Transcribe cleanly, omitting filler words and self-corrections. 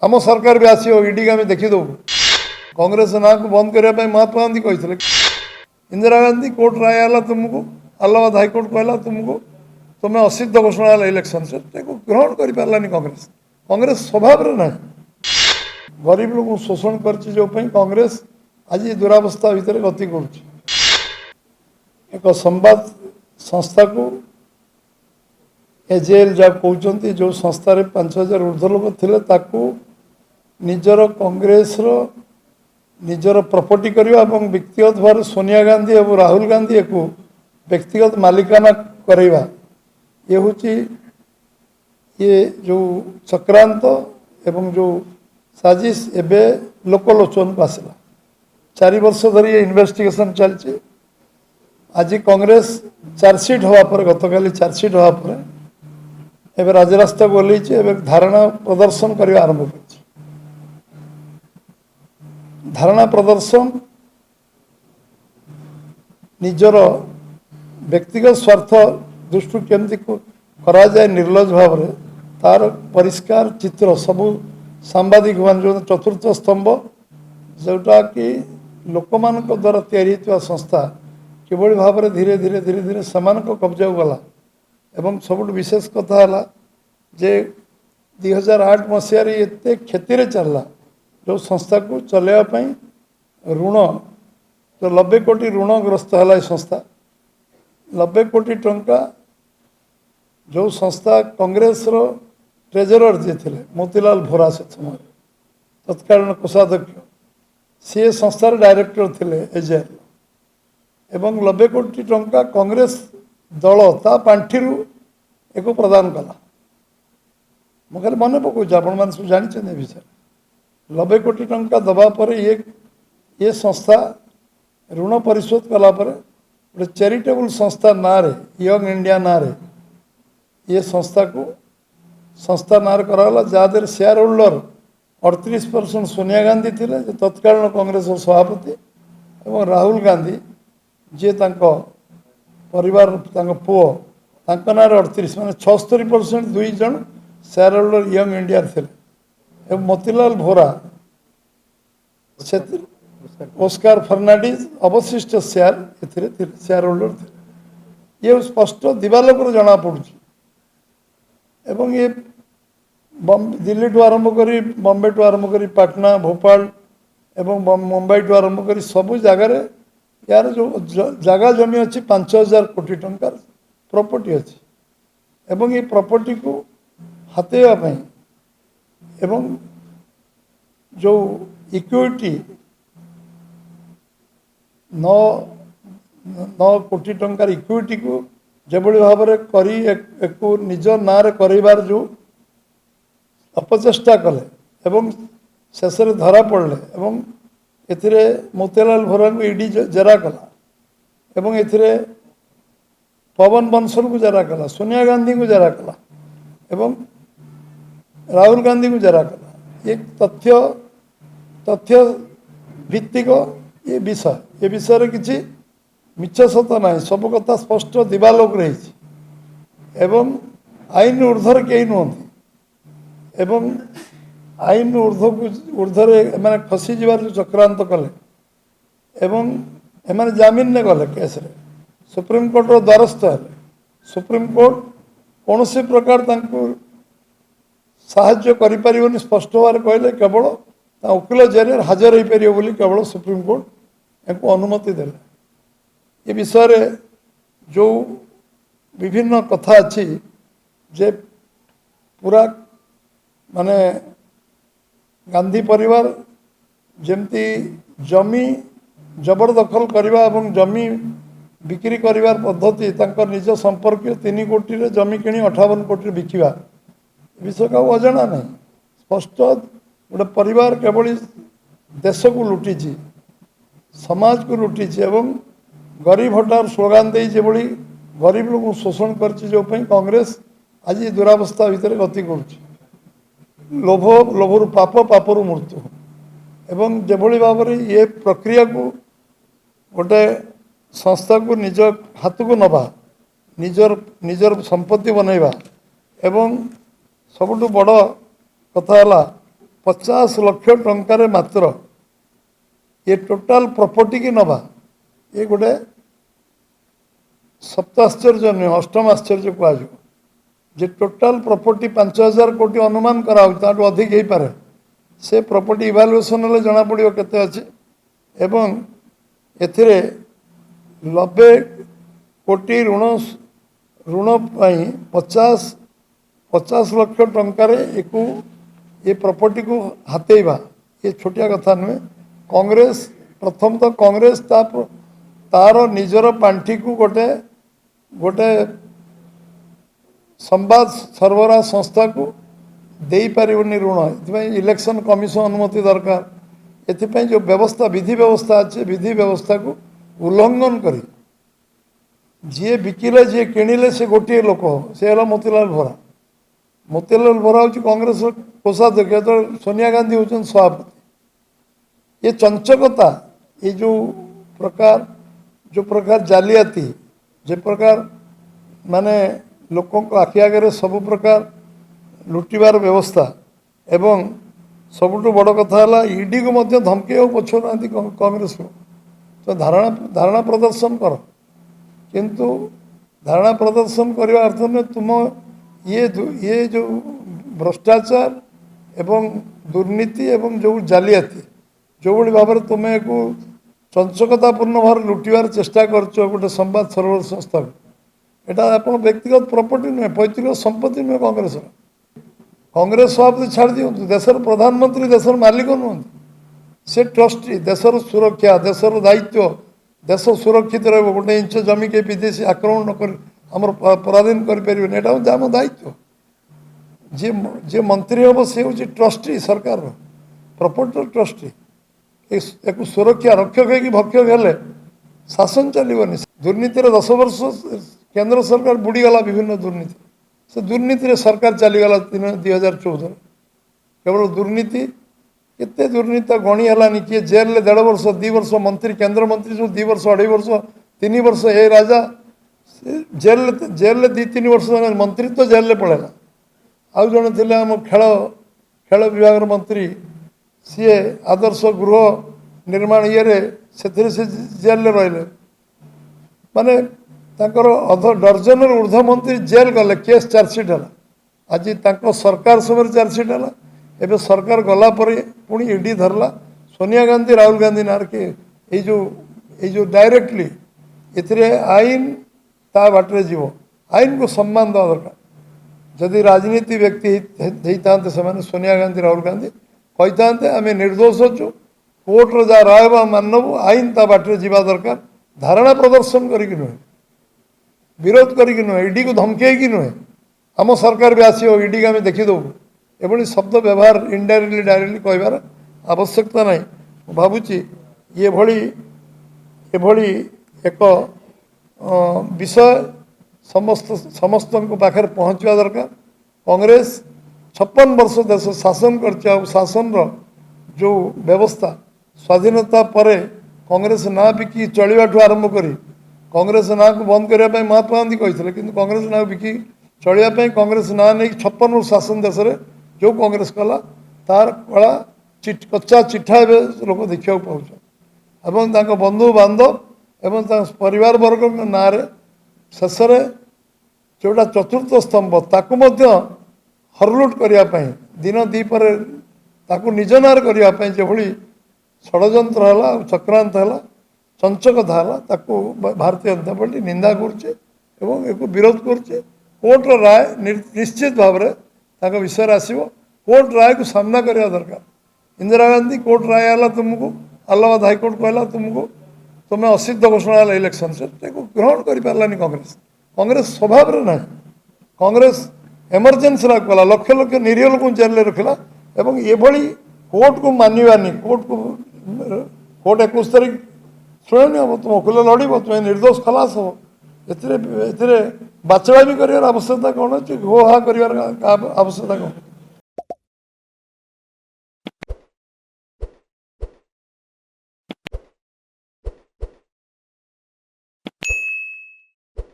आम सरकार भी आसो ईडी आम देखीदू कांग्रेस ना को बंद करने महात्मा गांधी कहते इंदिरा गांधी कोर्ट राय आला तुमको अलाहाबाद हाईकोर्ट कहला तुमको तुम्हें असिद्ध घोषणा इलेक्शन से ग्रहण कर पारानी कांग्रेस कांग्रेस स्वभाव ना गरीब लोग शोषण कर कांग्रेस आज दुरावस्था भितर गति कर संवाद संस्था को एजेएल जहाँ कहते जो संस्था 5000 ऊर्ध्व लोक थे निजर कांग्रेस निजर प्रॉपर्टी करवा व्यक्तिगत भाव सोनिया गांधी और राहुल गांधी को व्यक्तिगत मालिकाना करवा ये हूँ ये जो चक्रांत एवं जो साजिश एबे लोकलोचन को आसला 4 वर्ष धरी ये इन्वेस्टिगेशन चलती आज कांग्रेस चार्जसीट हवा पर गतकाली चार्जसीट हवा पर एवं राजरास्ता को ओह्लैछि धारणा प्रदर्शन करने आरंभ कर धारणा प्रदर्शन निजर व्यक्तिगत स्वार्थ दृष्टि केमती करा जाए निर्लज भाव में तार परिष्कार चित्र सबू सांबादिक मान जो चतुर्थ स्तंभ जोटा कि लोक मान द्वारा या संस्था किभली भाव में धीरे धीरे धीरे धीरे समान कब्जा गला एवं सब विशेष कथा है जे 2008 मसीह एत क्षति चलला जो संस्था को चलवाई ऋण जो 90 कोटी ऋणग्रस्त है संस्था 90 कोटी टंका जो संस्था कांग्रेस ट्रेजरर जी थे मोतीलाल भोरा से समय तत्कालीन कोषाध्यक्ष सी संस्थार डायरेक्टर थे एजेएल एवं 90 कोटी टंका कांग्रेस दल ता पांठि एक प्रदान कला मुझे मन पकाऊँ आपण मैंने सब जानते विषय 90 कोटी टंका दबा पर ये संस्था ऋण परिशोध कलापर गोटे चैरिटेबल संस्था ना यंग इंडिया ना ये संस्था ना कराला जहाँ शेयर होल्डर 38% सोनिया गांधी थे तत्कालीन कांग्रेस सभापति और राहुल गांधी जी परिवार पुओ ना 38 माने 76% 2 जन शेयर होल्डर यंग इंडिया थे मोतीलाल भोरा ओस्कार फर्नांडिज अवशिष्ट शेयर होल्डर थे ये स्पष्ट दिवालोक जना पड़ू एवं ये दिल्ली टू आरंभ कर बॉम्बे टू आरंभ कर पाटना भोपाल एवं मुंबई टू आरंभ कर सबू जगार यार जो जगह जमी अच्छी 5000 कोटी टंकार प्रॉपर्टी अच्छी एवं ये प्रॉपर्टी को हाथेवाई एवं जो इक्विटी 9 कोटी टंकार इक्विटी को जबली भाव में करी एक निज ना करार जो अपचेष्टा कले एवं शेष धरा पड़े एवं एथिरे मोतीलाल भोरा को ईडी जेरा कला एवं एथिरे पवन बंसल को जेरा कला सोनिया गांधी को जेरा कला एवं राहुल गांधी को जेरा कला ये तथ्य भित्तिक ये विषय किसी मिछ सत ना सब कथा स्पष्ट दिवालोक रही एवं आईन ऊर्धर कई नुहति एवं आईन ऊर्धरे मैंने खसी जीवार जो चक्रांत कले एवं एमाने जामिन ने गले केस सुप्रीम कोर्ट द्वारस्थ है सुप्रीम कोर्ट कौन सी प्रकार साहाय्य करें स्पष्ट भाव कहले केवल वकिल जरिए हाजर हो पार बोली केवल सुप्रीम कोर्ट एक अनुमति देले ये विषय जो विभिन्न कथा अच्छी जे पूरा माने गांधी परिवार जमती जमी जबरदखल करवा एवं जमी बिक्री करिवार पद्धति निज संपर्क 3 कोटी जमी किणी 58 कोटी बिकवा विषय का अजना नहीं स्पष्ट गोटे परिवार केवल देश को लुटी समाज को लुटी एवं गरीब हटार स्लोगान दे भली गरीब लोग शोषण कर कांग्रेस आज दुरावस्था भितर गति कर लोभर पाप पापर मृत्यु एवं जेभली भाव में ये प्रक्रिया को गोटे संस्था को निज हाथ को नवा निजर संपत्ति बनैबा एवं सबुठ बड़ कथा है 50 लक्ष टंकार मात्र ये टोटाल प्रॉपर्टी की नवा ये गोटे सप्ताश्चर्य नुहे अष्टम आश्चर्य कह जे टोटाल प्रॉपर्टी 5000 कोटी अनुमान करा अधिक हो पारे से प्रॉपर्टी इवालुएसन हेल्ले जना पड़ो केते अच्छे एवं एथिरे 90 कोटी ऋण ऋण 50 लक्ष टंकार ये प्रॉपर्टी को हाथेवा ये छोटिया कथा नुहे कांग्रेस प्रथम तो कांग्रेस तार निजर पांठी को गोटे गोटे संवाद सरबराह संस्था को दे पारिबनी ऋण ये इलेक्शन कमिशन अनुमति दरकार एथिपाई जो व्यवस्था विधि व्यवस्था अच्छे विधि व्यवस्था को उल्लंघन करी जी बिकिले जी किणिले से गोटे लोक से है मोतीलाल भोरा हूँ कांग्रेस कोषाध्यक्ष तो सोनिया गांधी होती सभापति ये चंचकता ये जो प्रकार जालियाती जे प्रकार माने लोकों को आखि आगे सबु प्रकार लुटिबार व्यवस्था एवं सबुठु बड़ कथा है ईडी को मध्य धमके पछो ना कांग्रेस को तो धारणा प्रदर्शन कर किंतु धारणा प्रदर्शन करने अर्थ में तुम ये जो भ्रष्टाचार एवं दुर्नीति एवं जो जालियाती जो भाई भाव में तुम एक चंचकतापूर्ण भाव लुटिबार चेष्टा कर गोटे संवाद सरबराह संस्था यहाँ आप व्यक्तिगत प्रॉपर्टी नुहे पैतृक संपत्ति नुहे कांग्रेस सभापति छाड़ दिंतु देशर प्रधानमंत्री देशर मालिक नुहति से ट्रस्टी देशर सुरक्षा देशर दायित्व देश सुरक्षित रहा गोटे इंच जमी के विदेशी आक्रमण नम पराधीन करें आम दायित्व जी मंत्री हम सी हूँ ट्रस्टी सरकार प्रॉपर्टी ट्रस्टी एक सुरक्षा रक्षक है कि भक्षक हेले शासन चलनी दुर्नीति 10 वर्ष केंद्र सरकार बुड़ीगला विभिन्न दुर्नीति से दुर्नीति सरकार चलीगला 2014 केवल दुर्नीति केते दुर्नीति गणी है किए जेल में 1.5 वर्ष 2 वर्ष मंत्री केंद्र मंत्री जो 2 वर्ष 2.5 वर्ष 3 वर्ष ये राजा जेल में 2-3 वर्ष मंत्री तो जेल में पड़ेगा आउ जड़े थे आम खेल विभाग मंत्री सी आदर्श गृह निर्माण ये से जेल में रही माने डर्जन ऊर्ध्व मंत्री जेल गले केस चार्जसीट है आज सरकार समय चार्जसीट है एवं सरकार गला पुणी ईडी धरला सोनिया गांधी राहुल गांधी नार के ये जो डायरेक्टली इतने आईन ता बाटे जीव आईन को सम्मान देवा दरकार जदि राजनीति व्यक्ति होता से सोनिया गांधी राहुल गांधी कही था आम निर्दोष अच्छु कोर्टर जहाँ राय मानव आईन ता बाटे जीवा दरकार धारणा प्रदर्शन करके नुहे विरोध करके नुहे ईडी को धमके नुहे आम सरकार भी आसो ईडी को आम देखीदेबू एभली शब्द व्यवहार इनडायरेक्टली डायरेक्टली कहबार आवश्यकता ना भावुची एभली एक विषय समस्त पाखे पहुँचवा दरकार कांग्रेस 56 वर्ष देश शासन कर शासन जो व्यवस्था स्वाधीनता पर कांग्रेस ना बिकी चलवाठू आरंभ कर कांग्रेस ना को बंद करने महात्मा गांधी कहते कि कांग्रेस ना बिकी चलवाई कांग्रेस ना नहीं 56 वर्ष शासन देश में जो कांग्रेस कला तार कला कच्चा चिठा लोक देखा पाँच बंधु बांधव एवं परिवार वर्ग ना शेष जोटा चतुर्थ स्तंभ ताकू हरलुट करने दिन दीपर ताकू निज नार करने जो षड्यंत्र है चक्रांत है चंचकता है ताकू भारतीय जनता पार्टी निंदा करछे एवं एक विरोध करछे कोर्ट राय निश्चित भाव में विषय आसो कोर्ट राय को सामना करने दरकार इंदिरा गांधी कोर्ट राय है तुमको अलाहाबाद हाईकोर्ट कहला तुमको तुम्हें असिद्ध घोषणा है इलेक्शन से ग्रहण कर पारानी कांग्रेस स्वभाव ना कांग्रेस एमरजेन्सी कला लक्ष लक्ष निरीह लोक जेल में रखला एवं ये कोर्ट को मानवानी कोर्ट को कोर्ट 21 तारीख शुणी हम तुम वकील लड़ तुम निर्दोष खलास हम ए बाचड़ा भी कर आवश्यकता कौन अच्छे हो हा कर आवश्यकता कौन।